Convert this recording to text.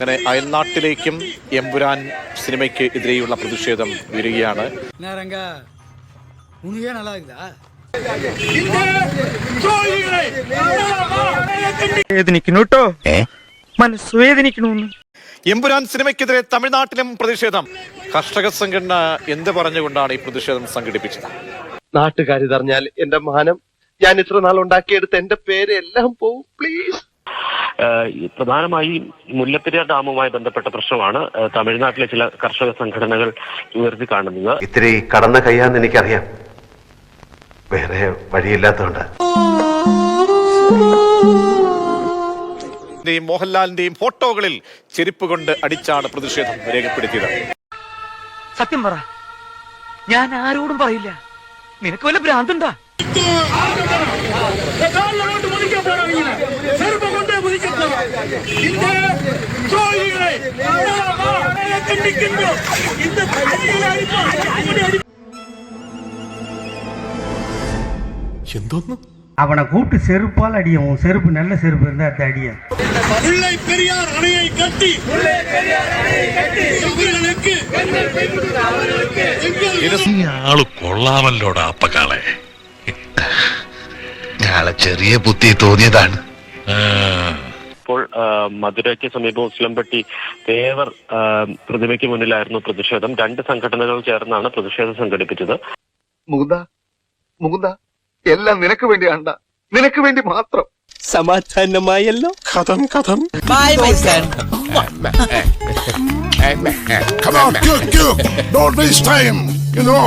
അങ്ങനെ അയൽനാട്ടിലേക്കും എമ്പുരാൻ സിനിമയ്ക്ക് എതിരെയുള്ള പ്രതിഷേധം വരികയാണ്. എമ്പുരാൻ സിനിമയ്ക്കെതിരെ തമിഴ്നാട്ടിലും പ്രതിഷേധം. കർഷക സംഘടന എന്ത് പറഞ്ഞുകൊണ്ടാണ് ഈ പ്രതിഷേധം സംഘടിപ്പിച്ചത്? നാട്ടുകാരിതറിഞ്ഞാൽ എന്റെ മാനം, ഞാൻ ഇത്ര നാൾ ഉണ്ടാക്കിയെടുത്ത എന്റെ പേര് എല്ലാം പോവും. പ്ലീസ്. പ്രധാനമായും മുല്ലപ്പെരിയാർ ഡാമുമായി ബന്ധപ്പെട്ട പ്രശ്നമാണ് തമിഴ്നാട്ടിലെ ചില കർഷക സംഘടനകൾ ഉയർത്തി കാണുന്നത്. ഇത്തിരി കടന്ന കൈയാന്ന് എനിക്കറിയാം, വേറെ വഴിയില്ലാത്തതുകൊണ്ട്. മോഹൻലാലിന്റെയും ഫോട്ടോകളിൽ ചെരുപ്പ് കൊണ്ട് അടിച്ചാണ് പ്രതിഷേധം രേഖപ്പെടുത്തിയത്. സത്യം പറ, ഞാൻ ആരോടും പറയില്ല. നിനക്ക് വല്ല ഭ്രാന്തുണ്ടാ? എന്തോന്ന് அவனை கூட்டு செருப்பால் அடியும். செருப்பு நல்ல செருப்பு இருந்தா அது அடியும். பெரியார் அணையை கட்டி ആള് കൊള്ളാമല്ലോടാ അപ്പക്കാളെ. ഞാളെ ചെറിയ ബുദ്ധി തോന്നിയതാണ്. ഇപ്പോൾ മധുരയ്ക്ക് സമീപം ഉസ്ലംപട്ടി തേവർ പ്രതിമയ്ക്ക് മുന്നിലായിരുന്നു പ്രതിഷേധം. രണ്ട് സംഘടനകൾ ചേർന്നാണ് പ്രതിഷേധം സംഘടിപ്പിച്ചത്. മുകുന്ദ, എല്ലാം നിനക്ക് വേണ്ടിയാണ്ട, നിനക്ക് വേണ്ടി മാത്രം. സമാധാനമായല്ലോ. കഥം bye my son. Come on, good. Don't waste time, you know.